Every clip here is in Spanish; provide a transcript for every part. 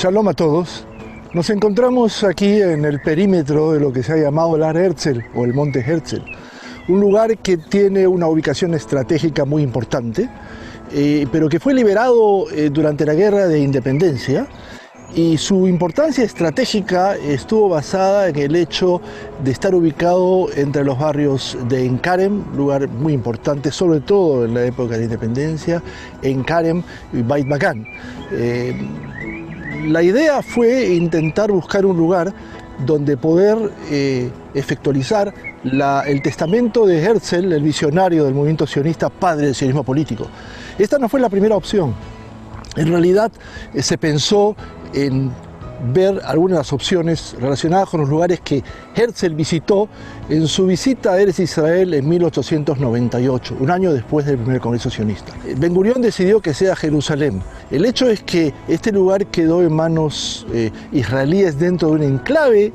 Shalom a todos. Nos encontramos aquí en el perímetro de lo que se ha llamado el Har Herzl o el Monte Herzl, un lugar que tiene una ubicación estratégica muy importante, pero que fue liberado durante la Guerra de Independencia, y su importancia estratégica estuvo basada en el hecho de estar ubicado entre los barrios de Ein Kerem, lugar muy importante, sobre todo en la época de Independencia, Ein Kerem y Beit Makan. La idea fue intentar buscar un lugar donde poder efectualizar el testamento de Herzl, el visionario del movimiento sionista, padre del sionismo político. Esta no fue la primera opción. En realidad se pensó en ver algunas de las opciones relacionadas con los lugares que Herzl visitó en su visita a Eretz Israel en 1898, un año después del primer Congreso Sionista. Ben Gurión decidió que sea Jerusalén. El hecho es que este lugar quedó en manos israelíes dentro de un enclave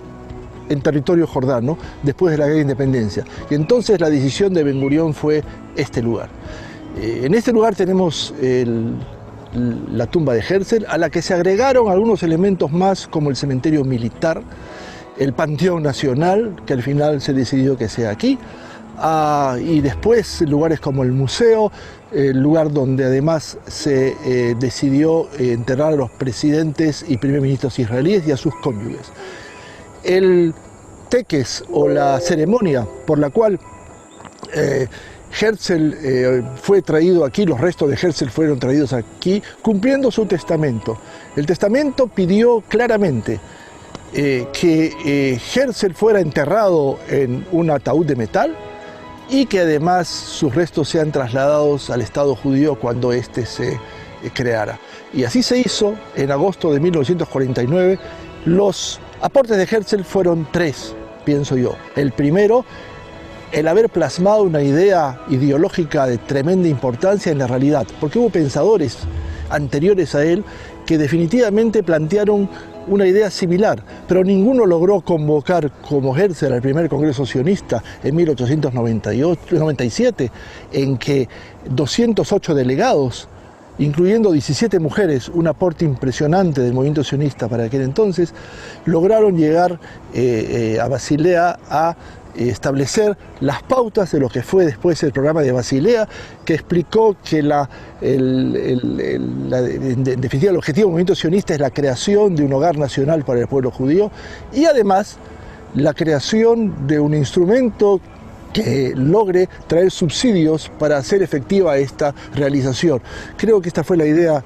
en territorio jordano después de la Guerra de Independencia. Y entonces la decisión de Ben Gurión fue este lugar. En este lugar tenemos la tumba de Herzl, a la que se agregaron algunos elementos más como el cementerio militar, el Panteón Nacional, que al final se decidió que sea aquí, y después lugares como el museo, el lugar donde además se decidió enterrar a los presidentes y primer ministros israelíes y a sus cónyuges. El teques o la ceremonia por la cual Herzl fue traído aquí, los restos de Herzl fueron traídos aquí, cumpliendo su testamento. El testamento pidió claramente que Herzl fuera enterrado en un ataúd de metal y que además sus restos sean trasladados al Estado judío cuando éste se creara. Y así se hizo en agosto de 1949. Los aportes de Herzl fueron tres, pienso yo. El primero, el haber plasmado una idea ideológica de tremenda importancia en la realidad, porque hubo pensadores anteriores a él que definitivamente plantearon una idea similar, pero ninguno logró convocar como Herzl al primer Congreso Sionista en 1897, en que 208 delegados, incluyendo 17 mujeres, un aporte impresionante del movimiento sionista para aquel entonces, lograron llegar a Basilea a establecer las pautas de lo que fue después el programa de Basilea, que explicó que en definitiva el objetivo del movimiento sionista es la creación de un hogar nacional para el pueblo judío y además la creación de un instrumento que logre traer subsidios para hacer efectiva esta realización. Creo que esta fue la idea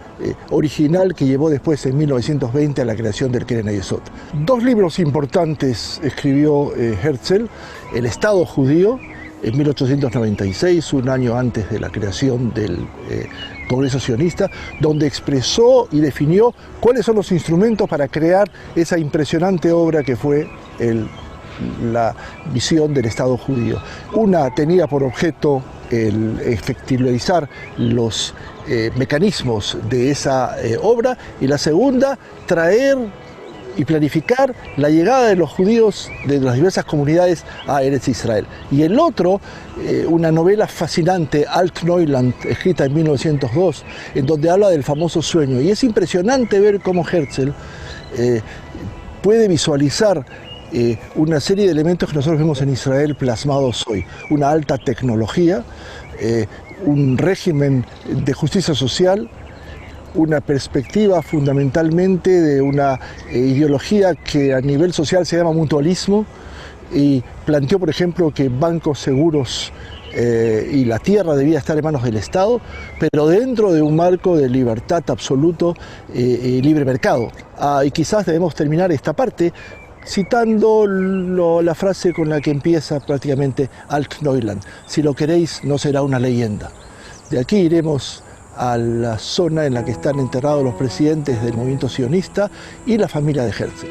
original que llevó después en 1920 a la creación del Keren Hayesod. Dos libros importantes escribió Herzl: El Estado Judío, en 1896, un año antes de la creación del Congreso Sionista, donde expresó y definió cuáles son los instrumentos para crear esa impresionante obra que fue la visión del Estado judío. Una tenía por objeto el efectivizar los mecanismos de esa obra, y la segunda, traer y planificar la llegada de los judíos de las diversas comunidades a Eretz Israel. Y el otro, una novela fascinante, Alt-Neuland, escrita en 1902, en donde habla del famoso sueño. Y es impresionante ver cómo Herzl puede visualizar una serie de elementos que nosotros vemos en Israel plasmados hoy. Una alta tecnología, un régimen de justicia social, una perspectiva fundamentalmente de una ideología que a nivel social se llama mutualismo, y planteó, por ejemplo, que bancos seguros y la tierra debía estar en manos del Estado, pero dentro de un marco de libertad absoluto y libre mercado. Y quizás debemos terminar esta parte citando la frase con la que empieza prácticamente Alt-Neuland: si lo queréis, no será una leyenda. De aquí iremos a la zona en la que están enterrados los presidentes del movimiento sionista y la familia de Herzl.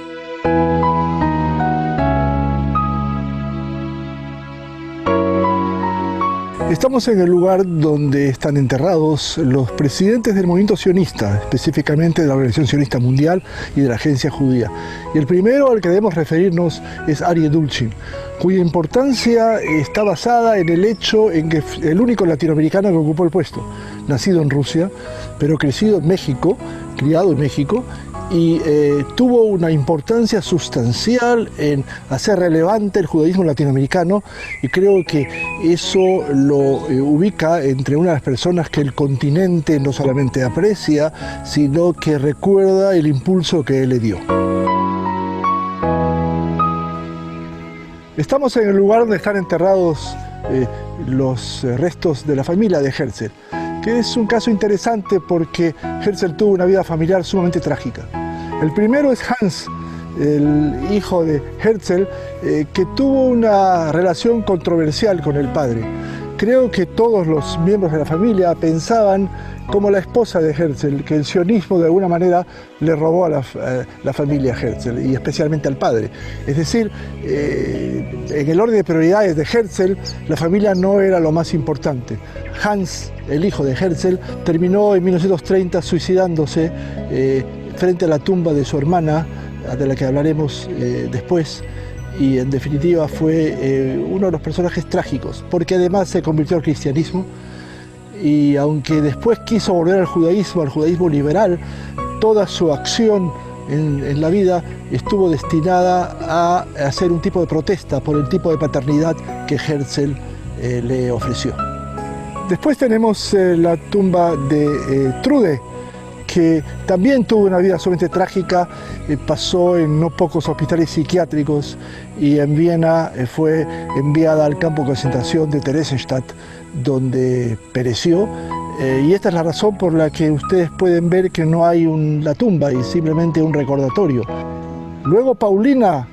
Estamos en el lugar donde están enterrados los presidentes del movimiento sionista, específicamente de la Organización Sionista Mundial y de la Agencia Judía. Y el primero al que debemos referirnos es Aryeh Dulchin, cuya importancia está basada en el hecho en que el único latinoamericano que ocupó el puesto, nacido en Rusia, pero crecido en México, criado en México, y tuvo una importancia sustancial en hacer relevante el judaísmo latinoamericano, y creo que eso lo ubica entre una de las personas que el continente no solamente aprecia, sino que recuerda el impulso que él le dio. Estamos en el lugar donde están enterrados los restos de la familia de Herzl, que es un caso interesante porque Herzl tuvo una vida familiar sumamente trágica. El primero es Hans, el hijo de Herzl, que tuvo una relación controversial con el padre. Creo que todos los miembros de la familia pensaban, como la esposa de Herzl, que el sionismo de alguna manera le robó a la familia Herzl, y especialmente al padre. Es decir, en el orden de prioridades de Herzl, la familia no era lo más importante. Hans, el hijo de Herzl, terminó en 1930 suicidándose frente a la tumba de su hermana, de la que hablaremos después, y en definitiva fue uno de los personajes trágicos, porque además se convirtió al cristianismo, y aunque después quiso volver al judaísmo liberal, toda su acción en la vida estuvo destinada a hacer un tipo de protesta por el tipo de paternidad que Herzl le ofreció. Después tenemos la tumba de Trude, que también tuvo una vida sumamente trágica, pasó en no pocos hospitales psiquiátricos, y en Viena fue enviada al campo de concentración de Theresienstadt, donde pereció, y esta es la razón por la que ustedes pueden ver que no hay la tumba y simplemente un recordatorio. Luego Paulina,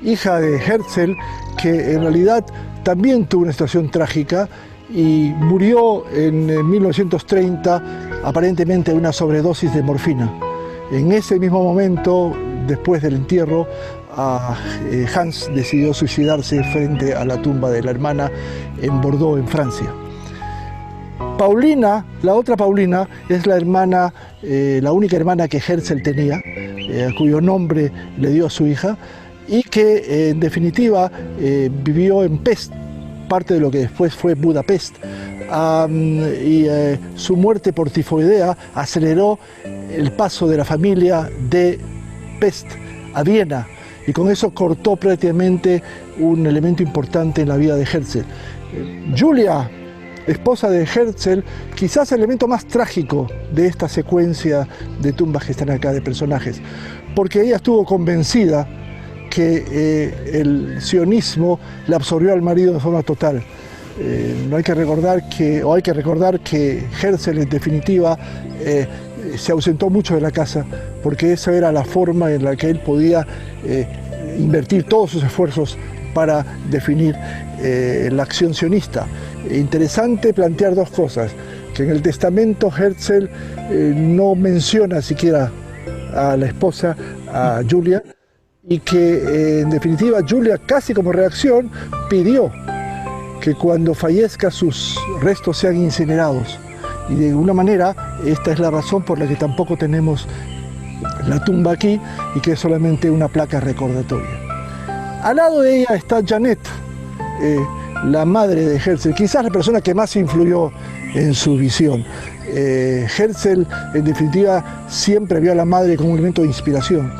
hija de Herzl, que en realidad también tuvo una situación trágica y murió en 1930 aparentemente de una sobredosis de morfina. En ese mismo momento, después del entierro, Hans decidió suicidarse frente a la tumba de la hermana en Bordeaux, en Francia. Paulina, la otra Paulina, es la hermana, la única hermana que Herzl tenía, cuyo nombre le dio a su hija, y que en definitiva vivió en Pest, parte de lo que después fue Budapest, y su muerte por tifoidea aceleró el paso de la familia de Pest a Viena, y con eso cortó prácticamente un elemento importante en la vida de Herzl. Julia, esposa de Herzl, quizás el elemento más trágico de esta secuencia de tumbas que están acá de personajes, porque ella estuvo convencida que el sionismo le absorbió al marido de forma total. Hay que recordar que Herzl en definitiva se ausentó mucho de la casa, porque esa era la forma en la que él podía invertir todos sus esfuerzos para definir la acción sionista. Interesante plantear dos cosas: que en el testamento Herzl no menciona siquiera a la esposa, a Julia, y que en definitiva Julia, casi como reacción, pidió que cuando fallezca sus restos sean incinerados. Y de alguna manera esta es la razón por la que tampoco tenemos la tumba aquí, y que es solamente una placa recordatoria. Al lado de ella está Janet, la madre de Herzl, quizás la persona que más influyó en su visión. Herzl en definitiva siempre vio a la madre como un elemento de inspiración.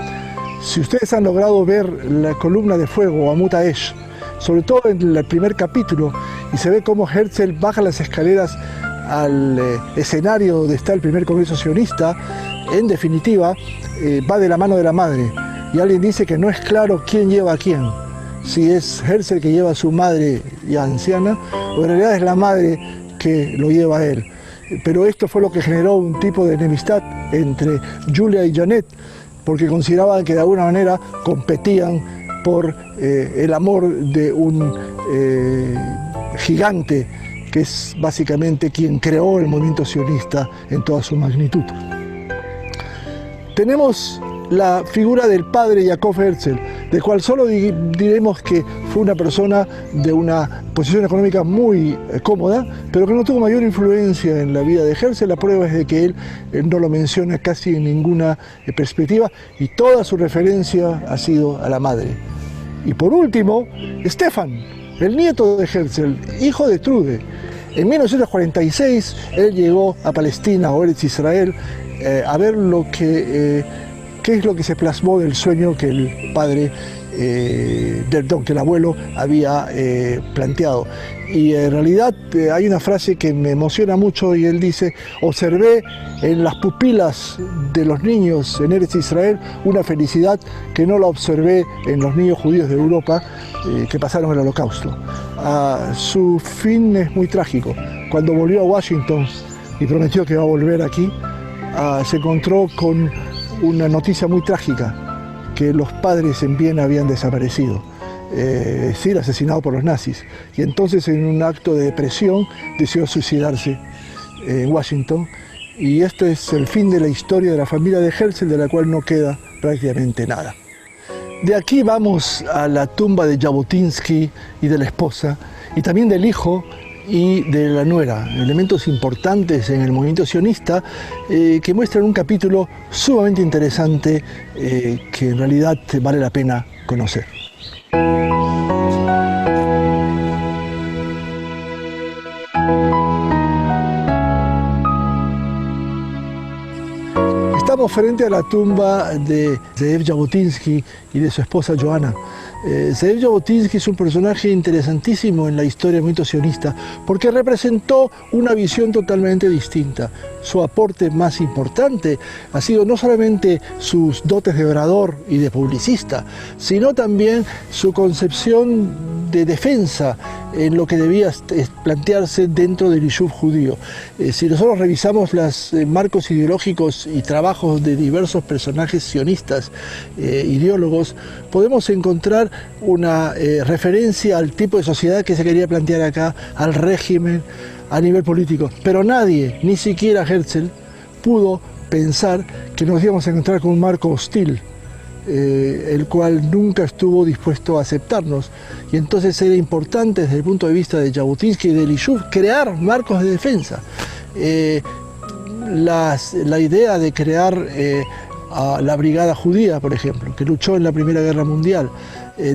Si ustedes han logrado ver la columna de fuego, Amut Ha'esh, sobre todo en el primer capítulo, y se ve cómo Herzl baja las escaleras al escenario donde está el primer congreso sionista, en definitiva va de la mano de la madre, y alguien dice que no es claro quién lleva a quién, si es Herzl que lleva a su madre ya anciana, o en realidad es la madre que lo lleva a él. Pero esto fue lo que generó un tipo de enemistad entre Julia y Janet, porque consideraban que de alguna manera competían por el amor de un gigante que es básicamente quien creó el movimiento sionista en toda su magnitud. Tenemos la figura del padre Yaakov Herzl, del cual solo diremos que fue una persona de una posición económica muy cómoda, pero que no tuvo mayor influencia en la vida de Herzl. La prueba es de que él no lo menciona casi en ninguna perspectiva, y toda su referencia ha sido a la madre. Y por último, Stefan, el nieto de Herzl, hijo de Trude. En 1946 él llegó a Palestina, o Eretz Israel, a ver lo que qué es lo que se plasmó del sueño que el padre, que el abuelo había planteado. Y en realidad hay una frase que me emociona mucho y él dice: observé en las pupilas de los niños en Eretz Israel una felicidad que no la observé en los niños judíos de Europa que pasaron el Holocausto. Su fin es muy trágico. Cuando volvió a Washington y prometió que va a volver aquí, se encontró con una noticia muy trágica, que los padres en Viena habían desaparecido, asesinados por los nazis. Y entonces, en un acto de depresión, decidió suicidarse en Washington. Y este es el fin de la historia de la familia de Herzl, de la cual no queda prácticamente nada. De aquí vamos a la tumba de Jabotinsky y de la esposa, y también del hijo y de la nuera, elementos importantes en el movimiento sionista que muestran un capítulo sumamente interesante que en realidad vale la pena conocer. Estamos frente a la tumba de Zeev Jabotinsky y de su esposa Joanna. Zeev Jabotinsky es un personaje interesantísimo en la historia del movimiento sionista porque representó una visión totalmente distinta. Su aporte más importante ha sido no solamente sus dotes de orador y de publicista, sino también su concepción de defensa en lo que debía plantearse dentro del Yishuv judío. Si nosotros revisamos los marcos ideológicos y trabajos de diversos personajes sionistas, ideólogos, podemos encontrar una referencia al tipo de sociedad que se quería plantear acá, al régimen, a nivel político. Pero nadie, ni siquiera Herzl, pudo pensar que nos íbamos a encontrar con un marco hostil, el cual nunca estuvo dispuesto a aceptarnos. Y entonces era importante desde el punto de vista de Jabotinsky y del Yishuv crear marcos de defensa. La idea de crear a la Brigada Judía, por ejemplo, que luchó en la Primera Guerra Mundial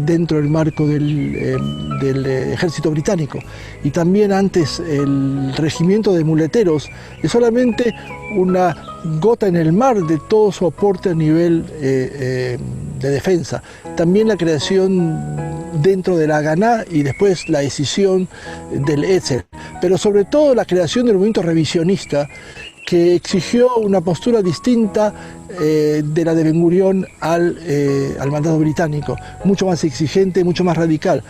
dentro del marco del ejército británico, y también antes el regimiento de muleteros, es solamente una gota en el mar de todo su aporte a nivel de defensa. También la creación dentro de la Haganá y después la decisión del Etzel, pero sobre todo la creación del movimiento revisionista, que exigió una postura distinta de la de Ben Gurión al mandato británico, mucho más exigente, mucho más radical.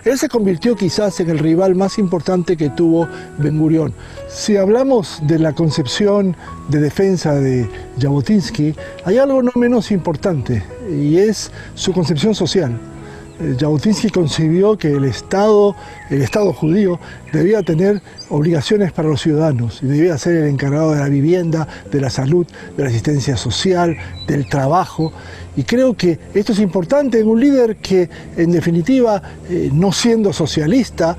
Él se convirtió quizás en el rival más importante que tuvo Ben Gurión. Si hablamos de la concepción de defensa de Jabotinsky, hay algo no menos importante, y es su concepción social. Jabotinsky concibió que el Estado judío debía tener obligaciones para los ciudadanos y debía ser el encargado de la vivienda, de la salud, de la asistencia social, del trabajo. Y creo que esto es importante en un líder que, en definitiva, no siendo socialista,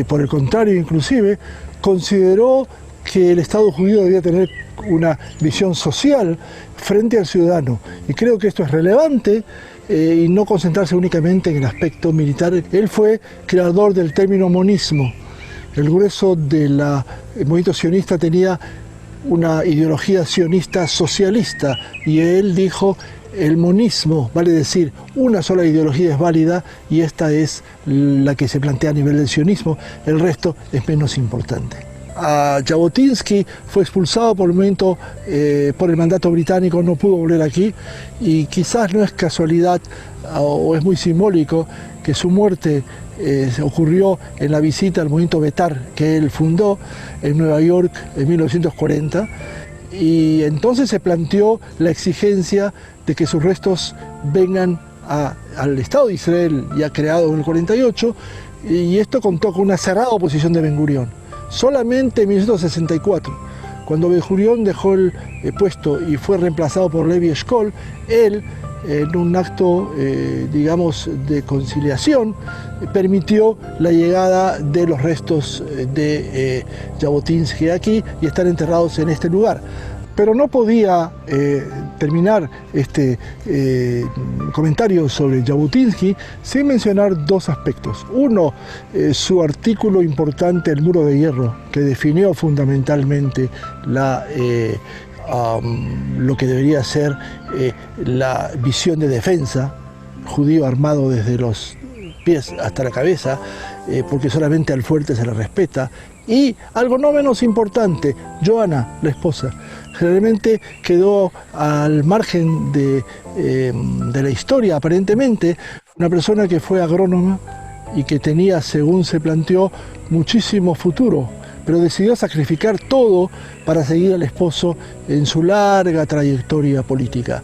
por el contrario inclusive, consideró que el Estado judío debía tener una visión social frente al ciudadano. Y creo que esto es relevante, y no concentrarse únicamente en el aspecto militar. Él fue creador del término monismo. El grueso del movimiento sionista tenía una ideología sionista socialista, y él dijo: el monismo, vale decir, una sola ideología es válida, y esta es la que se plantea a nivel del sionismo, el resto es menos importante. Jabotinsky fue expulsado por el mandato británico, no pudo volver aquí, y quizás no es casualidad o es muy simbólico que su muerte ocurrió en la visita al movimiento Betar que él fundó en Nueva York en 1940, y entonces se planteó la exigencia de que sus restos vengan al Estado de Israel, ya creado en el 48, y esto contó con una cerrada oposición de Ben Gurión. Solamente en 1964, cuando Ben Gurión dejó el puesto y fue reemplazado por Levi Eshkol, él, en un acto, digamos, de conciliación, permitió la llegada de los restos de Jabotinsky aquí y están enterrados en este lugar. Pero no podía terminar este comentario sobre Jabotinsky sin mencionar dos aspectos. Uno, su artículo importante, El Muro de Hierro, que definió fundamentalmente la lo que debería ser la visión de defensa, judío armado desde los pies hasta la cabeza, porque solamente al fuerte se le respeta. Y algo no menos importante, Joana, la esposa, generalmente quedó al margen de la historia, aparentemente, una persona que fue agrónoma y que tenía, según se planteó, muchísimo futuro, pero decidió sacrificar todo para seguir al esposo en su larga trayectoria política.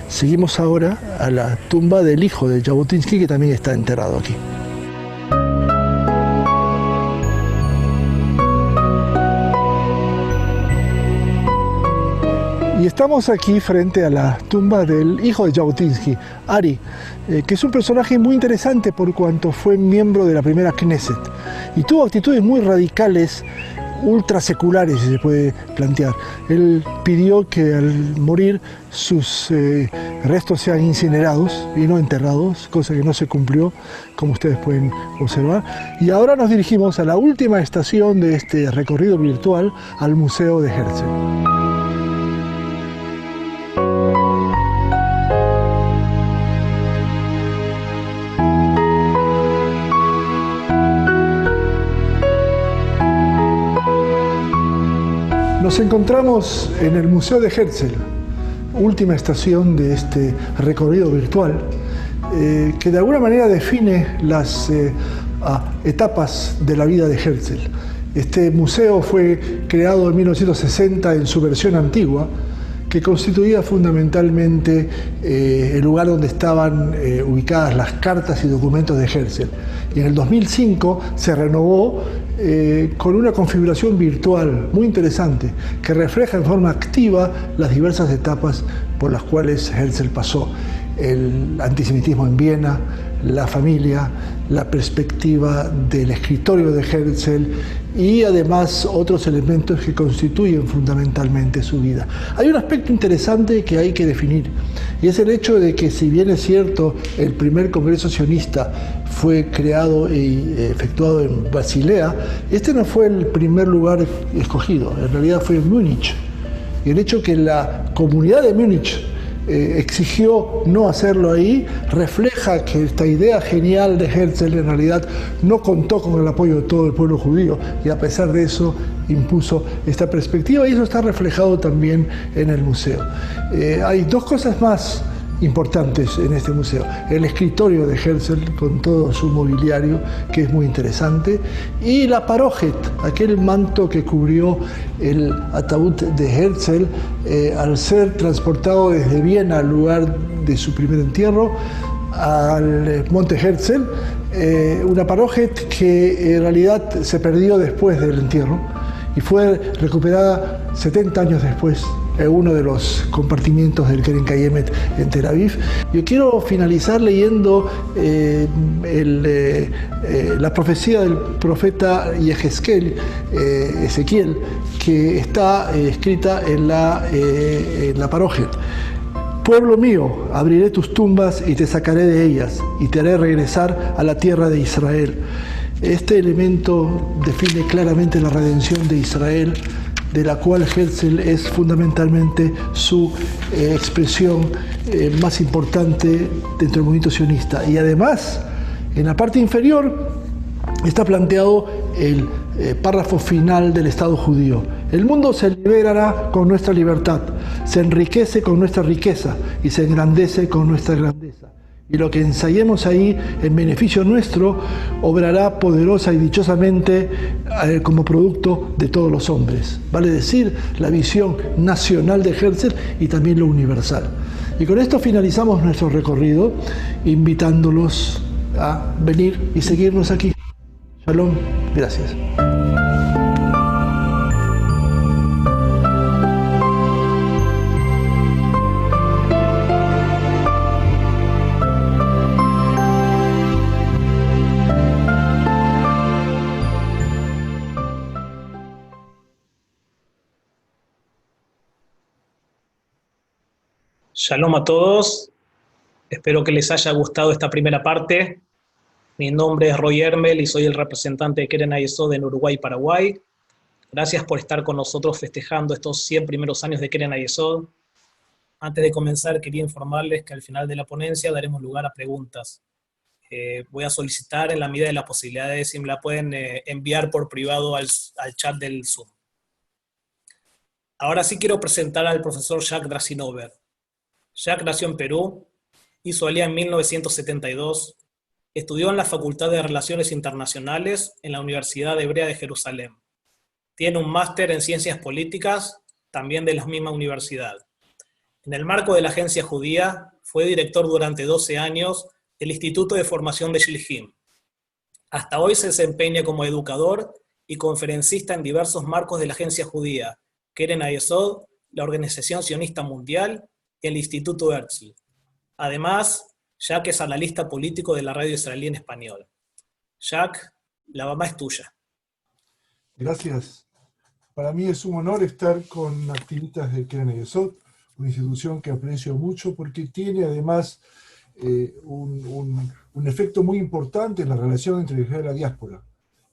Seguimos ahora a la tumba del hijo de Jabotinsky, que también está enterrado aquí. Y estamos aquí frente a la tumba del hijo de Jabotinsky, Ari, que es un personaje muy interesante por cuanto fue miembro de la primera Knesset y tuvo actitudes muy radicales, ultraseculares, si se puede plantear. Él pidió que al morir sus restos sean incinerados y no enterrados, cosa que no se cumplió, como ustedes pueden observar. Y ahora nos dirigimos a la última estación de este recorrido virtual, al Museo de Herzl. Nos encontramos en el Museo de Herzl, última estación de este recorrido virtual, que de alguna manera define las etapas de la vida de Herzl. Este museo fue creado en 1960 en su versión antigua, que constituía fundamentalmente el lugar donde estaban ubicadas las cartas y documentos de Herzl. Y en el 2005 se renovó con una configuración virtual muy interesante que refleja en forma activa las diversas etapas por las cuales Herzl pasó. El antisemitismo en Viena, la familia, la perspectiva del escritorio de Herzl y además otros elementos que constituyen fundamentalmente su vida. Hay un aspecto interesante que hay que definir y es el hecho de que, si bien es cierto, el primer congreso sionista fue creado y efectuado en Basilea, este no fue el primer lugar escogido, en realidad fue en Múnich. Y el hecho que la comunidad de Múnich exigió no hacerlo ahí, refleja que esta idea genial de Herzl en realidad no contó con el apoyo de todo el pueblo judío y a pesar de eso impuso esta perspectiva y eso está reflejado también en el museo. Hay dos cosas más importantes en este museo: el escritorio de Herzl con todo su mobiliario, que es muy interesante, y la parojet, aquel manto que cubrió el ataúd de Herzl al ser transportado desde Viena al lugar de su primer entierro, al Monte Herzl, una parojet que en realidad se perdió después del entierro y fue recuperada 70 años después en uno de los compartimientos del Keren Kayemet en Tel Aviv. Yo quiero finalizar leyendo la profecía del profeta Ezequiel, que está escrita en la parojet. Pueblo mío, abriré tus tumbas y te sacaré de ellas, y te haré regresar a la tierra de Israel. Este elemento define claramente la redención de Israel, de la cual Herzl es fundamentalmente su expresión más importante dentro del movimiento sionista. Y además, en la parte inferior está planteado el párrafo final del Estado judío. El mundo se liberará con nuestra libertad, se enriquece con nuestra riqueza y se engrandece con nuestra grandeza. Y lo que ensayemos ahí en beneficio nuestro obrará poderosa y dichosamente como producto de todos los hombres. Vale decir, la visión nacional de Herzl y también lo universal. Y con esto finalizamos nuestro recorrido, invitándolos a venir y seguirnos aquí. Shalom, gracias. Shalom a todos, espero que les haya gustado esta primera parte. Mi nombre es Roy Hermel y soy el representante de Keren Hayesod en Uruguay y Paraguay. Gracias por estar con nosotros festejando estos 100 primeros años de Keren Ayesod. Antes de comenzar, quería informarles que al final de la ponencia daremos lugar a preguntas. Voy a solicitar en la medida de las posibilidades si me la pueden enviar por privado al chat del Zoom. Ahora sí quiero presentar al profesor Jacques Drasinover. Jacques nació en Perú, hizo alía en 1972, estudió en la Facultad de Relaciones Internacionales en la Universidad Hebrea de Jerusalén. Tiene un máster en Ciencias Políticas, también de la misma universidad. En el marco de la Agencia Judía, fue director durante 12 años del Instituto de Formación de Shilhim. Hasta hoy se desempeña como educador y conferencista en diversos marcos de la Agencia Judía, Keren Ayesod, la Organización Sionista Mundial y el Instituto Herzl. Además, Jacques es analista político de la radio israelí en español. Jacques, la bama es tuya. Gracias. Para mí es un honor estar con activistas de Keren Ayesod, una institución que aprecio mucho porque tiene además un efecto muy importante en la relación entre Israel y la diáspora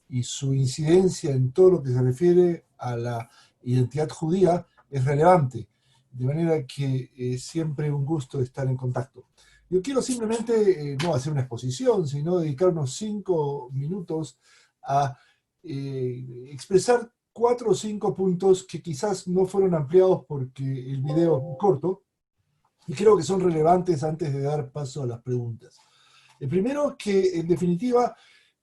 y su incidencia en todo lo que se refiere a la identidad judía es relevante, de manera que siempre un gusto estar en contacto. Yo quiero simplemente no hacer una exposición, sino dedicar unos 5 minutos a expresar 4 o 5 puntos que quizás no fueron ampliados porque el video es muy corto, y creo que son relevantes antes de dar paso a las preguntas. El primero, que en definitiva,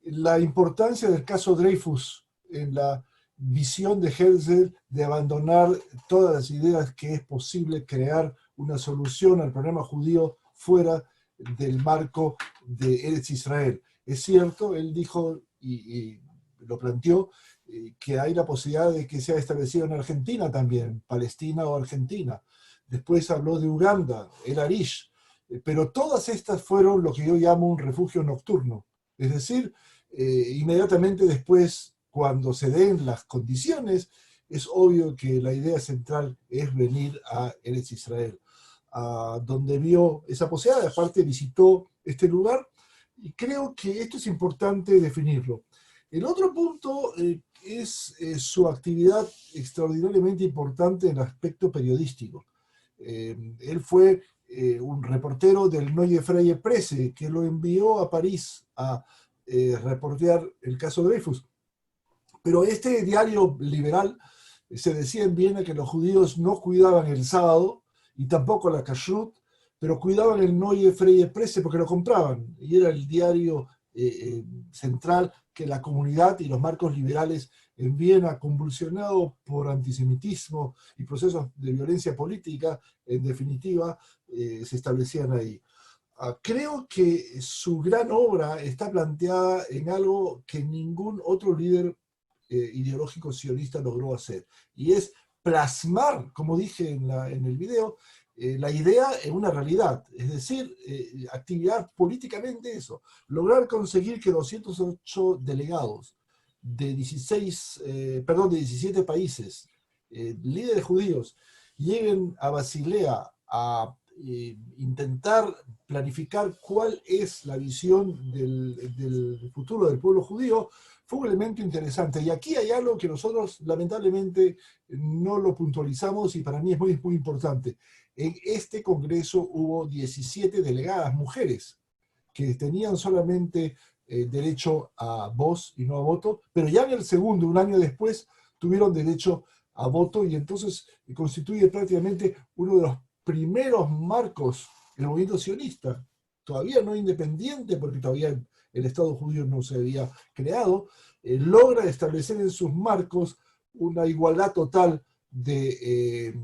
la importancia del caso Dreyfus en la visión de Herzl de abandonar todas las ideas que es posible crear una solución al problema judío fuera del marco de Eretz Israel. Es cierto, él dijo y lo planteó, que hay la posibilidad de que sea establecido en Argentina también, Palestina o Argentina. Después habló de Uganda, el Arish, pero todas estas fueron lo que yo llamo un refugio nocturno. Es decir, inmediatamente después, cuando se den las condiciones, es obvio que la idea central es venir a Eretz Israel, donde vio esa posibilidad. Aparte visitó este lugar y creo que esto es importante definirlo. El otro punto es su actividad extraordinariamente importante en el aspecto periodístico. Él fue un reportero del Neue Freie Presse que lo envió a París a reportear el caso Dreyfus. Pero este diario liberal se decía en Viena que los judíos no cuidaban el sábado y tampoco la kashrut, pero cuidaban el Neue Freie Presse porque lo compraban, y era el diario central que la comunidad y los marcos liberales en Viena, convulsionado por antisemitismo y procesos de violencia política, en definitiva, se establecían ahí. Creo que su gran obra está planteada en algo que ningún otro líder ideológico sionista logró hacer, y es plasmar, como dije en el video, la idea en una realidad, es decir, activar políticamente eso, lograr conseguir que 208 delegados de 17 países, líderes judíos, lleguen a Basilea a intentar planificar cuál es la visión del futuro del pueblo judío, fue un elemento interesante. Y aquí hay algo que nosotros lamentablemente no lo puntualizamos y para mí es muy, muy importante. En este congreso hubo 17 delegadas mujeres que tenían solamente derecho a voz y no a voto, pero ya en el segundo, un año después, tuvieron derecho a voto, y entonces constituye prácticamente uno de los primeros marcos del movimiento sionista, todavía no independiente porque todavía el Estado judío no se había creado, logra establecer en sus marcos una igualdad total de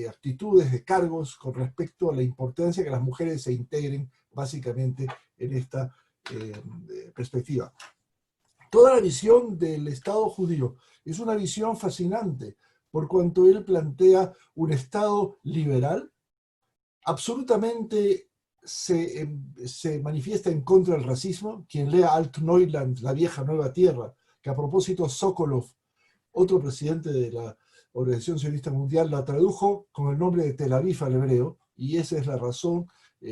actitudes, de cargos con respecto a la importancia que las mujeres se integren básicamente en esta perspectiva. Toda la visión del Estado judío es una visión fascinante, por cuanto él plantea un Estado liberal, absolutamente se manifiesta en contra del racismo. Quien lea Alt-Neuland, La Vieja Nueva Tierra, que a propósito Sokolov, otro presidente de la Organización Sionista Mundial, la tradujo con el nombre de Tel Aviv al hebreo, y esa es la razón,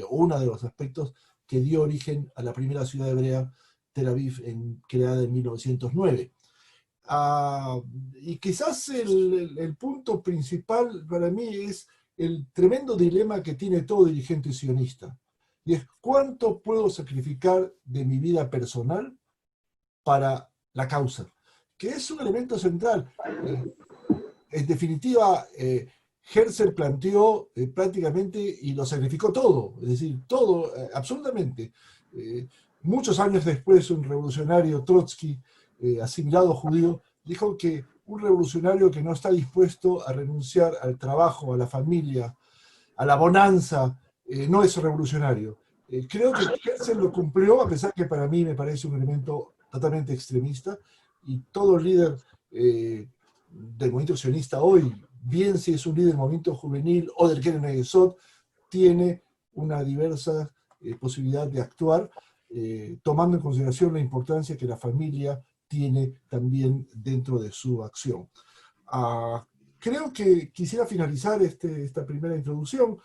uno de los aspectos que dio origen a la primera ciudad hebrea, Tel Aviv, creada en 1909. Y quizás el punto principal para mí es el tremendo dilema que tiene todo dirigente sionista. Y es cuánto puedo sacrificar de mi vida personal para la causa, que es un elemento central. En definitiva, Herzl planteó prácticamente y lo sacrificó todo, es decir, todo, absolutamente. Muchos años después, un revolucionario, Trotsky, asimilado judío, dijo que un revolucionario que no está dispuesto a renunciar al trabajo, a la familia, a la bonanza, no es revolucionario. Creo que Herzl lo cumplió, a pesar que para mí me parece un elemento totalmente extremista, y todo líder del movimiento sionista hoy, bien si es un líder del movimiento juvenil o del Keren Yesod, tiene una diversa posibilidad de actuar, tomando en consideración la importancia que la familia tiene también dentro de su acción. Creo que quisiera finalizar esta primera introducción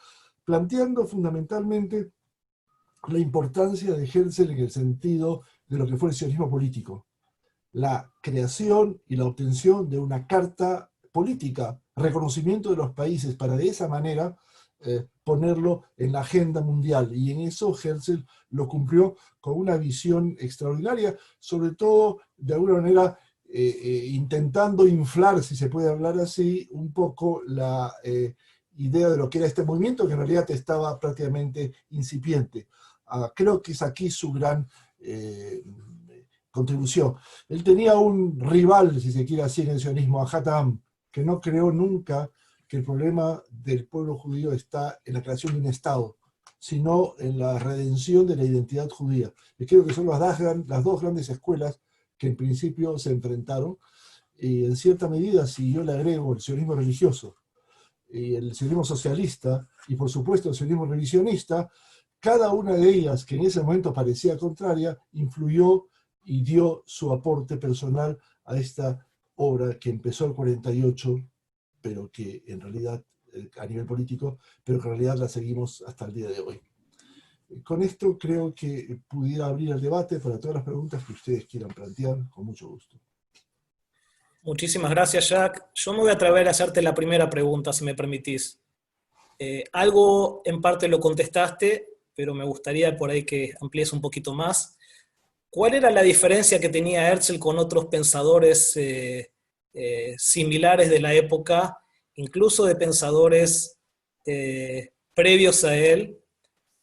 planteando fundamentalmente la importancia de Herzl en el sentido de lo que fue el sionismo político. La creación y la obtención de una carta política, reconocimiento de los países, para de esa manera ponerlo en la agenda mundial. Y en eso Herzl lo cumplió con una visión extraordinaria, sobre todo, de alguna manera, intentando inflar, si se puede hablar así, un poco la idea de lo que era este movimiento, que en realidad estaba prácticamente incipiente. Creo que es aquí su gran contribución. Él tenía un rival, si se quiere así, en el sionismo, a Hatam, que no creó nunca que el problema del pueblo judío está en la creación de un Estado, sino en la redención de la identidad judía. Y creo que son las dos grandes escuelas que en principio se enfrentaron, y en cierta medida, si yo le agrego el sionismo religioso, y el sionismo socialista, y por supuesto el sionismo revisionista, cada una de ellas, que en ese momento parecía contraria, influyó y dio su aporte personal a esta obra que empezó en el 48, pero que en realidad, a nivel político, pero que en realidad la seguimos hasta el día de hoy. Con esto creo que pudiera abrir el debate para todas las preguntas que ustedes quieran plantear, con mucho gusto. Muchísimas gracias, Jack. Yo me voy a atrever a hacerte la primera pregunta, si me permitís. Algo en parte lo contestaste, pero me gustaría por ahí que amplíes un poquito más. ¿Cuál era la diferencia que tenía Herzl con otros pensadores similares de la época, incluso de pensadores previos a él,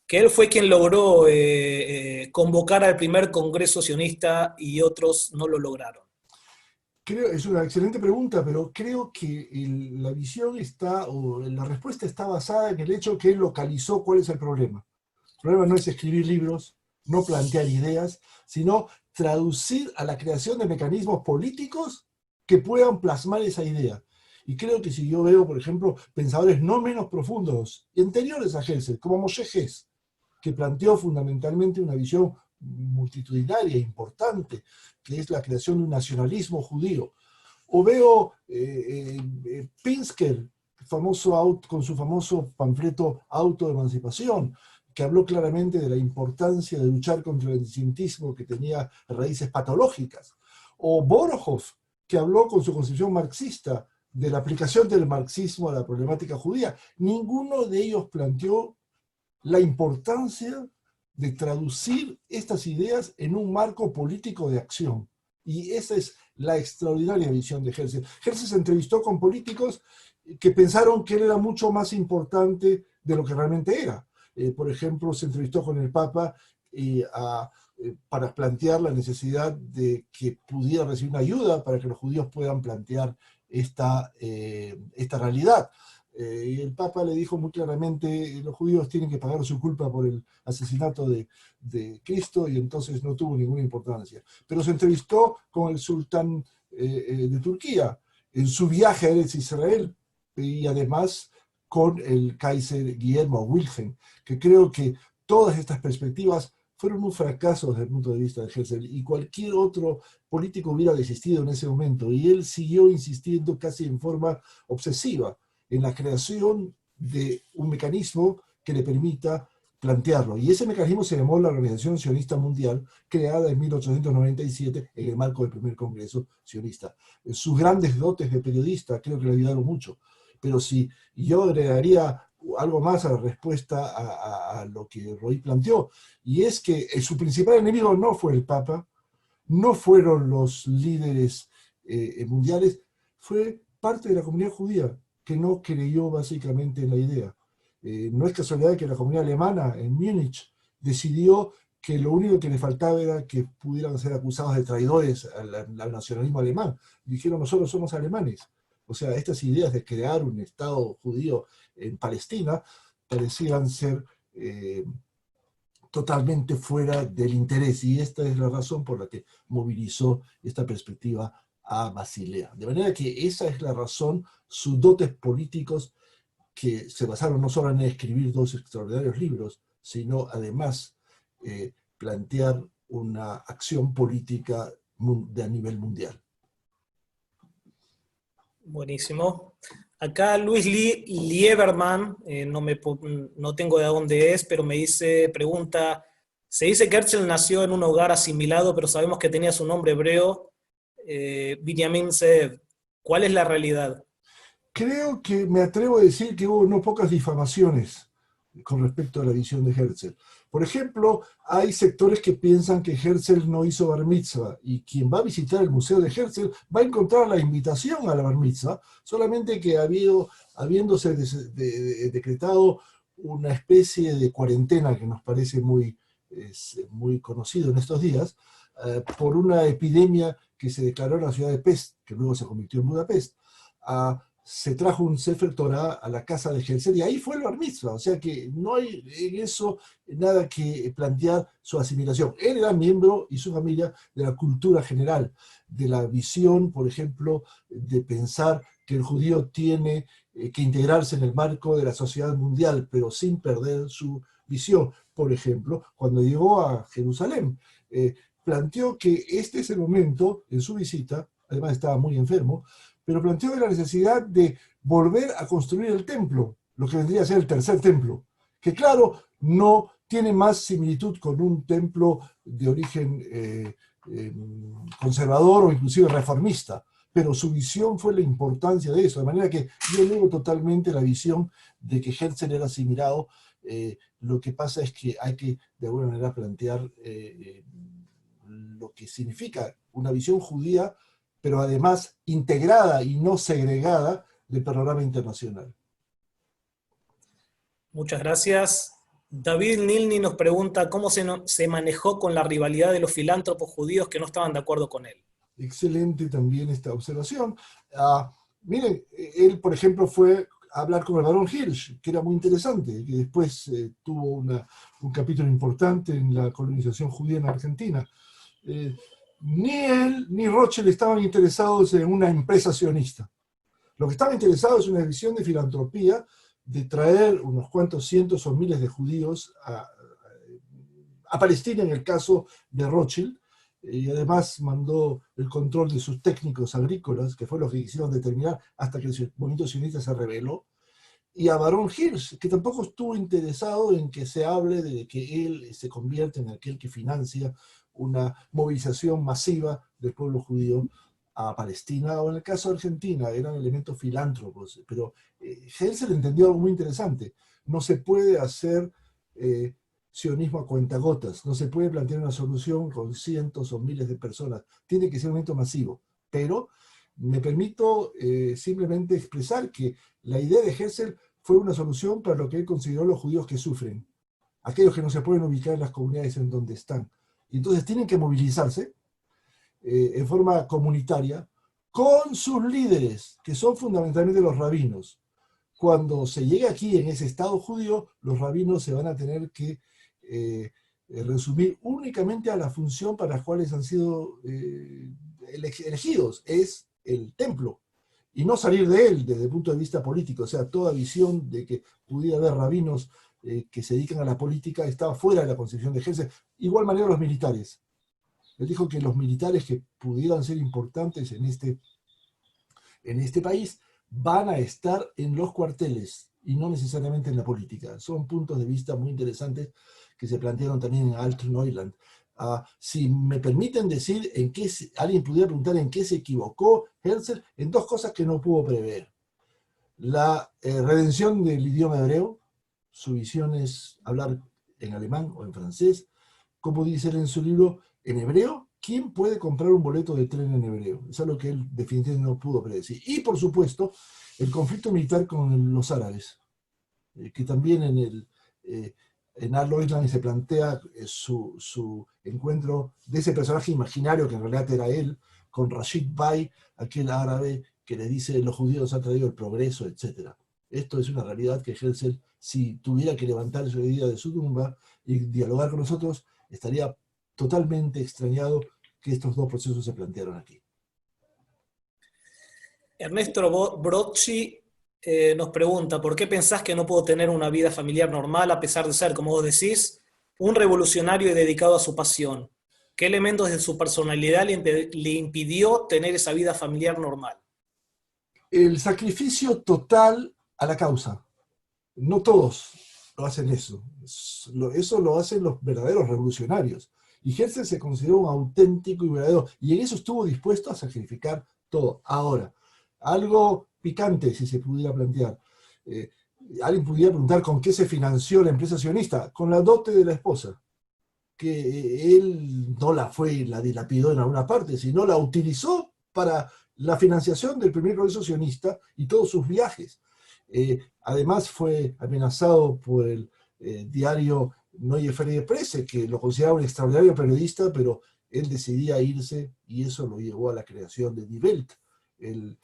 que él fue quien logró convocar al primer Congreso Sionista y otros no lo lograron? Es una excelente pregunta, pero creo que la visión está, o la respuesta está basada en el hecho que él localizó cuál es el problema. El problema no es escribir libros, no plantear ideas, sino traducir a la creación de mecanismos políticos que puedan plasmar esa idea. Y creo que si yo veo, por ejemplo, pensadores no menos profundos, anteriores a Herzl, como Moshe Hess, que planteó fundamentalmente una visión multitudinaria, importante, que es la creación de un nacionalismo judío. O veo Pinsker, con su famoso panfleto Autoemancipación, que habló claramente de la importancia de luchar contra el antisemitismo que tenía raíces patológicas. O Borojov, que habló con su concepción marxista de la aplicación del marxismo a la problemática judía. Ninguno de ellos planteó la importancia de traducir estas ideas en un marco político de acción. Y esa es la extraordinaria visión de Herzl. Herzl se entrevistó con políticos que pensaron que él era mucho más importante de lo que realmente era. Por ejemplo, se entrevistó con el Papa para plantear la necesidad de que pudiera recibir una ayuda para que los judíos puedan plantear esta realidad. Y el Papa le dijo muy claramente: los judíos tienen que pagar su culpa por el asesinato de Cristo, y entonces no tuvo ninguna importancia. Pero se entrevistó con el sultán de Turquía en su viaje a Eretz Israel, y además con el Kaiser Guillermo Wilhelm, que creo que todas estas perspectivas fueron un fracaso desde el punto de vista de Herzl, y cualquier otro político hubiera desistido en ese momento, y él siguió insistiendo casi en forma obsesiva en la creación de un mecanismo que le permita plantearlo. Y ese mecanismo se llamó la Organización Sionista Mundial, creada en 1897 en el marco del primer Congreso Sionista. Sus grandes dotes de periodista creo que le ayudaron mucho. Pero si yo agregaría algo más a la respuesta a lo que Roy planteó, y es que su principal enemigo no fue el Papa, no fueron los líderes mundiales, fue parte de la comunidad judía, que no creyó básicamente en la idea. No es casualidad que la comunidad alemana en Múnich decidió que lo único que le faltaba era que pudieran ser acusados de traidores al nacionalismo alemán. Dijeron, nosotros somos alemanes. O sea, estas ideas de crear un Estado judío en Palestina parecían ser totalmente fuera del interés, y esta es la razón por la que movilizó esta perspectiva a Basilea. De manera que esa es la razón, sus dotes políticos, que se basaron no solo en escribir dos extraordinarios libros, sino además plantear una acción política a nivel mundial. Buenísimo. Acá Luis Lieberman, no tengo de dónde es, pero pregunta, se dice que Herzl nació en un hogar asimilado, pero sabemos que tenía su nombre hebreo, Binyamin Zeev. ¿Cuál es la realidad? Creo que me atrevo a decir que hubo no pocas difamaciones con respecto a la visión de Herzl. Por ejemplo, hay sectores que piensan que Herzl no hizo bar mitzvah, y quien va a visitar el museo de Herzl va a encontrar la invitación a la bar mitzvah, solamente que habiéndose decretado una especie de cuarentena que nos parece muy conocido en estos días, por una epidemia que se declaró en la ciudad de Pest, que luego se convirtió en Budapest. Se trajo un Sefer Torah a la casa de Herzl, y ahí fue el bar mitzvah, o sea que no hay en eso nada que plantear su asimilación. Él era miembro, y su familia, de la cultura general, de la visión, por ejemplo, de pensar que el judío tiene que integrarse en el marco de la sociedad mundial, pero sin perder su visión. Por ejemplo, cuando llegó a Jerusalén, planteó que este es el momento, en su visita, además estaba muy enfermo, pero planteó la necesidad de volver a construir el templo, lo que vendría a ser el tercer templo, que claro, no tiene más similitud con un templo de origen conservador o inclusive reformista, pero su visión fue la importancia de eso, de manera que yo luego totalmente la visión de que Herzl era asimilado. Lo que pasa es que hay que de alguna manera plantear lo que significa una visión judía, pero además integrada y no segregada del panorama internacional. Muchas gracias. David Nilni nos pregunta cómo se manejó con la rivalidad de los filántropos judíos que no estaban de acuerdo con él. Excelente también esta observación. Miren, él, por ejemplo, fue a hablar con el barón Hirsch, que era muy interesante, que después tuvo un capítulo importante en la colonización judía en Argentina. Ni él ni Rothschild estaban interesados en una empresa sionista. Lo que estaban interesados es una visión de filantropía, de traer unos cuantos cientos o miles de judíos a Palestina, en el caso de Rothschild, y además mandó el control de sus técnicos agrícolas, que fue lo que quisieron determinar hasta que el movimiento sionista se rebeló, y a Barón Hirsch, que tampoco estuvo interesado en que se hable de que él se convierte en aquel que financia una movilización masiva del pueblo judío a Palestina, o en el caso de Argentina, eran elementos filántropos. Pero Herzl entendió algo muy interesante: no se puede hacer sionismo a cuentagotas, no se puede plantear una solución con cientos o miles de personas, tiene que ser un evento masivo. Pero me permito simplemente expresar que la idea de Herzl fue una solución para lo que él consideró los judíos que sufren, aquellos que no se pueden ubicar en las comunidades en donde están. Y entonces tienen que movilizarse en forma comunitaria con sus líderes, que son fundamentalmente los rabinos. Cuando se llegue aquí en ese Estado judío, los rabinos se van a tener que resumir únicamente a la función para la cual han sido elegidos, es el templo, y no salir de él desde el punto de vista político. O sea, toda visión de que pudiera haber rabinos que se dedican a la política estaba fuera de la concepción de Herzl. Igual manera los militares. Él dijo que los militares que pudieran ser importantes en este país van a estar en los cuarteles, y no necesariamente en la política. Son puntos de vista muy interesantes que se plantearon también en Alt-Neuland. Si me permiten decir, alguien pudiera preguntar en qué se equivocó Herzl, en dos cosas que no pudo prever. La redención del idioma hebreo, su visión es hablar en alemán o en francés, como dice él en su libro, en hebreo. ¿Quién puede comprar un boleto de tren en hebreo? Es algo que él definitivamente no pudo predecir. Y por supuesto, el conflicto militar con los árabes, que también en Alt-Neuland se plantea su encuentro de ese personaje imaginario, que en realidad era él, con Rashid Bey, aquel árabe que le dice los judíos han traído el progreso, etc. Esto es una realidad que Herzl, si tuviera que levantar su idea de su tumba y dialogar con nosotros, estaría totalmente extrañado que estos dos procesos se plantearon aquí. Ernesto Brocci nos pregunta, ¿por qué pensás que no pudo tener una vida familiar normal a pesar de ser, como vos decís, un revolucionario y dedicado a su pasión? ¿Qué elementos de su personalidad le impidió tener esa vida familiar normal? El sacrificio total a la causa. No todos lo hacen eso. Eso lo hacen los verdaderos revolucionarios. Y Herzl se consideró un auténtico y verdadero, y en eso estuvo dispuesto a sacrificar todo. Ahora, algo picante, si se pudiera plantear. Alguien pudiera preguntar con qué se financió la empresa sionista. Con la dote de la esposa, que él no la dilapidó en alguna parte, sino la utilizó para la financiación del primer congreso sionista y todos sus viajes. Además fue amenazado por el diario Neue Freie Presse, que lo consideraba un extraordinario periodista, pero él decidía irse y eso lo llevó a la creación de Die Welt en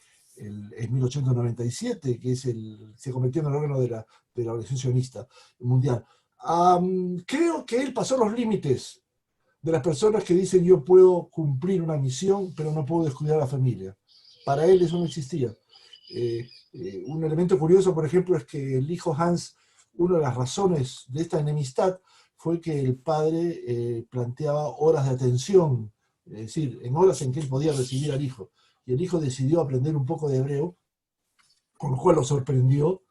1897, que se convirtió en el órgano de la Organización Sionista Mundial. Creo que él pasó los límites de las personas que dicen yo puedo cumplir una misión, pero no puedo descuidar a la familia. Para él eso no existía. Un elemento curioso, por ejemplo, es que el hijo Hans, una de las razones de esta enemistad fue que el padre planteaba horas de atención, es decir, en horas en que él podía recibir al hijo. Y el hijo decidió aprender un poco de hebreo, con lo cual lo sorprendió,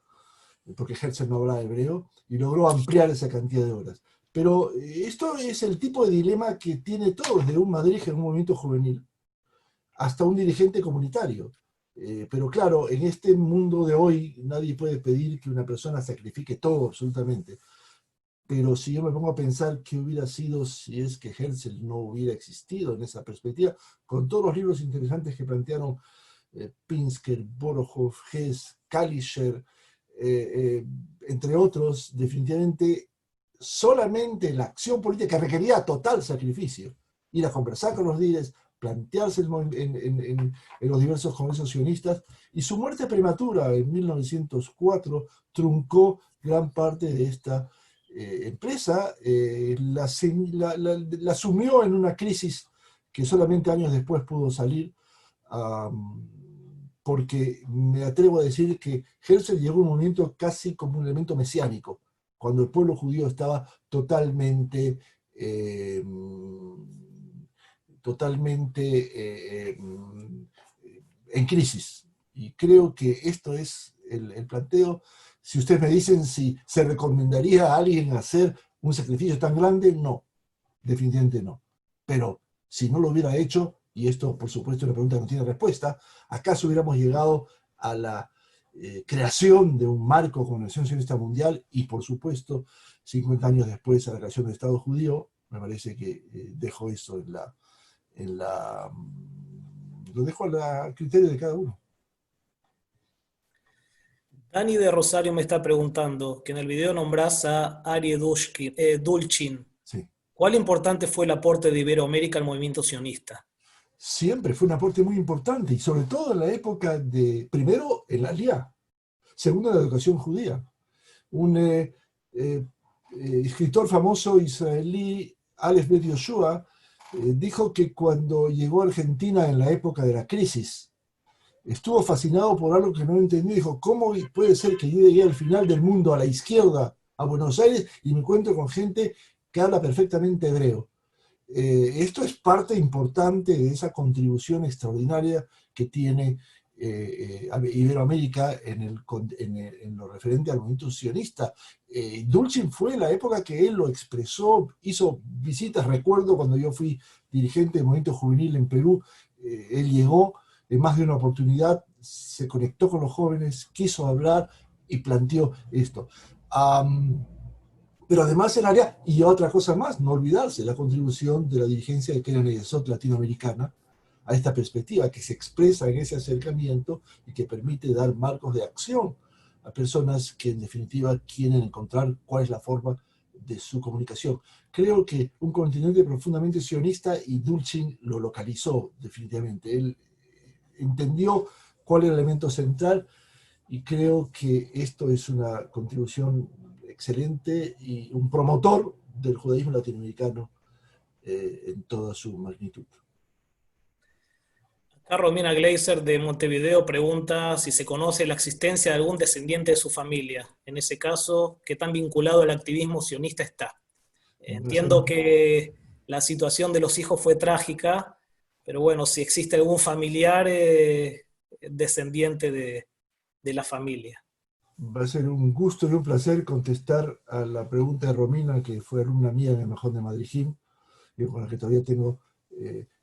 porque Herzl no hablaba hebreo, y logró ampliar esa cantidad de horas. Pero esto es el tipo de dilema que tiene todo, desde un Madrid en un movimiento juvenil hasta un dirigente comunitario. Pero claro, en este mundo de hoy nadie puede pedir que una persona sacrifique todo absolutamente. Pero si yo me pongo a pensar qué hubiera sido si es que Herzl no hubiera existido en esa perspectiva, con todos los libros interesantes que plantearon Pinsker, Borohoff, Hess, Kalischer, entre otros, definitivamente solamente la acción política requería total sacrificio. Ir a conversar con los líderes, plantearse en los diversos congresos sionistas, y su muerte prematura en 1904 truncó gran parte de esta empresa, la sumió en una crisis que solamente años después pudo salir, porque me atrevo a decir que Herzl llegó a un momento casi como un elemento mesiánico, cuando el pueblo judío estaba totalmente en crisis. Y creo que esto es el planteo. Si ustedes me dicen si se recomendaría a alguien hacer un sacrificio tan grande, no, definitivamente no. Pero si no lo hubiera hecho, y esto por supuesto es una pregunta que no tiene respuesta, ¿acaso hubiéramos llegado a la creación de un marco con la Organización Sionista Mundial y por supuesto 50 años después a la creación del Estado judío? Me parece que dejo eso lo dejo al criterio de cada uno. Dani de Rosario me está preguntando que en el video nombrás a Arie Dulcin. Sí. ¿Cuál importante fue el aporte de Iberoamérica al movimiento sionista? Siempre fue un aporte muy importante, y sobre todo en la época de, primero, el Aliyá, segundo, la educación judía. Un escritor famoso israelí, Aleph Bet Yoshua, dijo que cuando llegó a Argentina en la época de la crisis, estuvo fascinado por algo que no entendió. Dijo, ¿cómo puede ser que yo llegué al final del mundo, a la izquierda, a Buenos Aires, y me encuentro con gente que habla perfectamente hebreo? Esto es parte importante de esa contribución extraordinaria que tiene Iberoamérica en lo referente al movimiento sionista. Dulcin fue la época que él lo expresó, hizo visitas, recuerdo cuando yo fui dirigente del movimiento juvenil en Perú, él llegó en más de una oportunidad, se conectó con los jóvenes, quiso hablar y planteó esto. Pero además el área, y otra cosa más, no olvidarse, la contribución de la dirigencia de Keren Eyesot latinoamericana a esta perspectiva que se expresa en ese acercamiento y que permite dar marcos de acción a personas que en definitiva quieren encontrar cuál es la forma de su comunicación. Creo que un continente profundamente sionista, y Dulcin lo localizó definitivamente. Él entendió cuál era el elemento central, y creo que esto es una contribución excelente y un promotor del judaísmo latinoamericano en toda su magnitud. Acá Romina Gleiser de Montevideo pregunta si se conoce la existencia de algún descendiente de su familia. En ese caso, ¿qué tan vinculado al activismo sionista está? Entiendo que la situación de los hijos fue trágica, pero bueno, si existe algún familiar descendiente de la familia. Va a ser un gusto y un placer contestar a la pregunta de Romina, que fue alumna mía en el Majón de Madrid, y con la que todavía tengo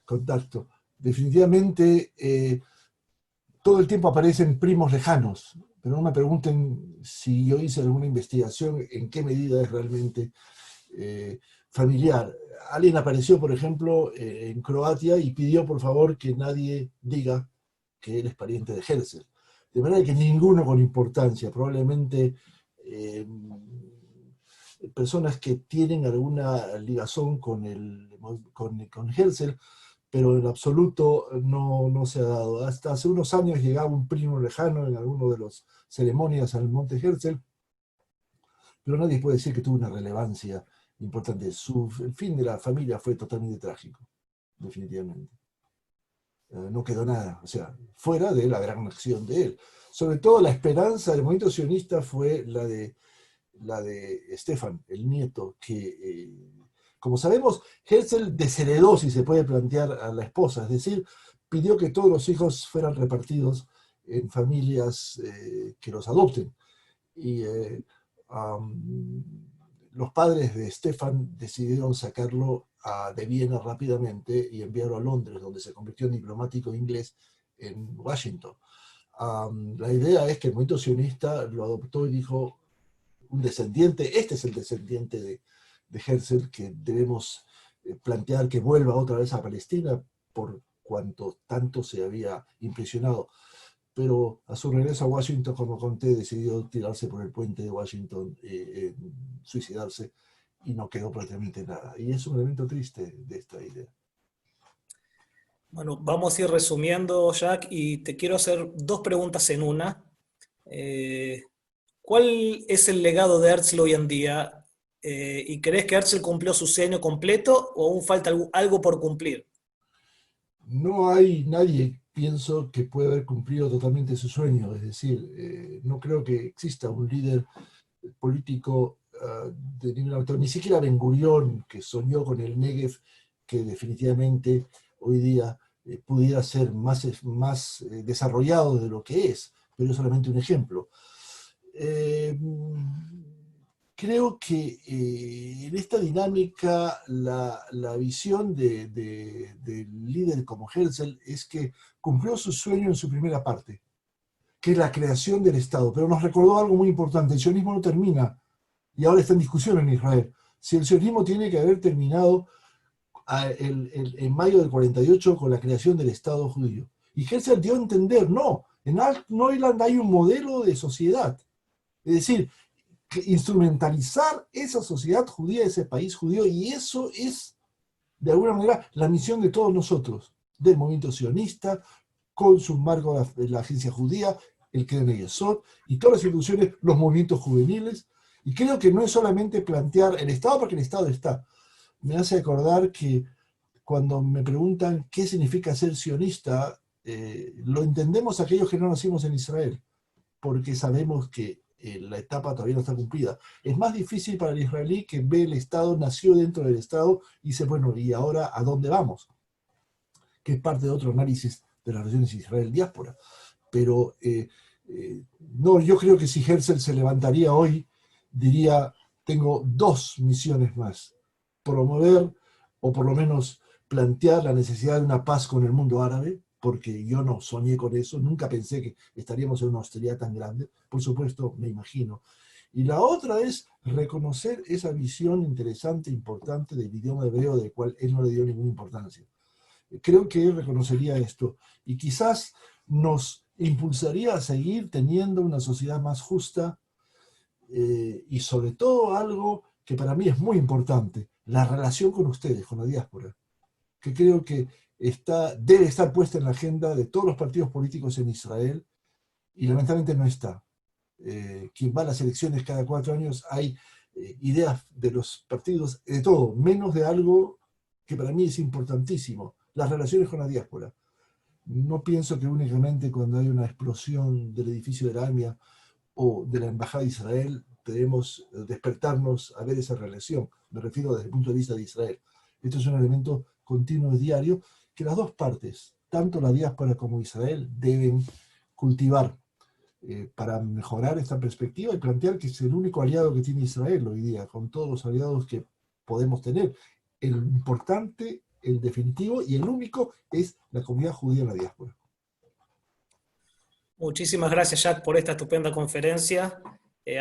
contacto. Definitivamente, todo el tiempo aparecen primos lejanos, pero no me pregunten si yo hice alguna investigación, en qué medida es realmente familiar. Alguien apareció, por ejemplo, en Croacia y pidió, por favor, que nadie diga que él es pariente de Herzl. De manera que ninguno con importancia, probablemente personas que tienen alguna ligazón con Herzl, pero en absoluto no se ha dado. Hasta hace unos años llegaba un primo lejano en alguno de las ceremonias al Monte Herzl, pero nadie puede decir que tuvo una relevancia importante. El fin de la familia fue totalmente trágico, definitivamente. No quedó nada, o sea, fuera de la gran acción de él. Sobre todo la esperanza del movimiento sionista fue la de Stefan, el nieto, que, como sabemos, Herzl desheredó, si se puede plantear, a la esposa, es decir, pidió que todos los hijos fueran repartidos en familias que los adopten. Y los padres de Stefan decidieron sacarlo de Viena rápidamente y enviarlo a Londres, donde se convirtió en diplomático inglés en Washington. La idea es que el movimiento sionista lo adoptó y dijo, un descendiente, este es el descendiente de Herzl, que debemos plantear que vuelva otra vez a Palestina por cuanto tanto se había impresionado. Pero a su regreso a Washington, como conté, decidió tirarse por el puente de Washington, suicidarse, y no quedó prácticamente nada. Y es un elemento triste de esta idea. Bueno, vamos a ir resumiendo, Jack, y te quiero hacer dos preguntas en una. ¿Cuál es el legado de Herzl hoy en día? ¿Y crees que Herzl cumplió su sueño completo o aún falta algo por cumplir? No hay nadie, pienso, que pueda haber cumplido totalmente su sueño. Es decir, no creo que exista un líder político de ninguna altura, ni siquiera Ben Gurión, que soñó con el Negev, que definitivamente hoy día pudiera ser más desarrollado de lo que es, pero es solamente un ejemplo. Creo que en esta dinámica la visión del líder como Herzl es que cumplió su sueño en su primera parte, que es la creación del Estado, pero nos recordó algo muy importante: el sionismo no termina, y ahora está en discusión en Israel, si el sionismo tiene que haber terminado en mayo del 48 con la creación del Estado judío. Y Herzl dio a entender, no, en Alt-Neuland hay un modelo de sociedad, es decir, que instrumentalizar esa sociedad judía, ese país judío, y eso es, de alguna manera, la misión de todos nosotros, del movimiento sionista, con su marco de la agencia judía, el Keren Eyesot, y todas las instituciones, los movimientos juveniles. Y creo que no es solamente plantear el Estado, porque el Estado está. Me hace acordar que cuando me preguntan qué significa ser sionista, lo entendemos aquellos que no nacimos en Israel, porque sabemos que la etapa todavía no está cumplida. Es más difícil para el israelí, que ve el Estado, nació dentro del Estado, y dice, bueno, ¿y ahora a dónde vamos? Que es parte de otro análisis de las relaciones Israel-diáspora. pero no, yo creo que si Herzl se levantaría hoy, diría, tengo dos misiones más: promover, o por lo menos plantear la necesidad de una paz con el mundo árabe, porque yo no soñé con eso, nunca pensé que estaríamos en una austeridad tan grande, por supuesto, me imagino. Y la otra es reconocer esa visión interesante, importante del idioma hebreo, del cual él no le dio ninguna importancia. Creo que él reconocería esto y quizás nos impulsaría a seguir teniendo una sociedad más justa, y sobre todo algo que para mí es muy importante: la relación con ustedes, con la diáspora, que creo que debe estar puesta en la agenda de todos los partidos políticos en Israel y lamentablemente no está. Quien va a las elecciones cada 4 años, hay ideas de los partidos de todo, menos de algo que para mí es importantísimo: las relaciones con la diáspora. No pienso que únicamente cuando hay una explosión del edificio de la AMIA o de la Embajada de Israel debemos despertarnos a ver esa relación. Me refiero desde el punto de vista de Israel. Esto es un elemento continuo y diario que las dos partes, tanto la diáspora como Israel, deben cultivar para mejorar esta perspectiva y plantear que es el único aliado que tiene Israel hoy día, con todos los aliados que podemos tener. El importante, el definitivo y el único es la comunidad judía en la diáspora. Muchísimas gracias, Jack, por esta estupenda conferencia.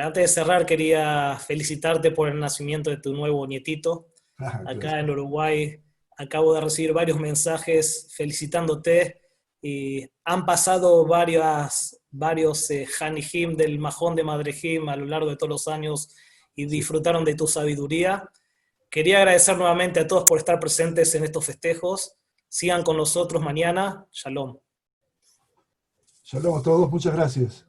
Antes de cerrar, quería felicitarte por el nacimiento de tu nuevo nietito. Acá en Uruguay acabo de recibir varios mensajes felicitándote y han pasado varios Hanijim del Majón de Madrejim a lo largo de todos los años y disfrutaron de tu sabiduría. Quería agradecer nuevamente a todos por estar presentes en estos festejos. Sigan con nosotros mañana. Shalom. Shalom a todos, muchas gracias.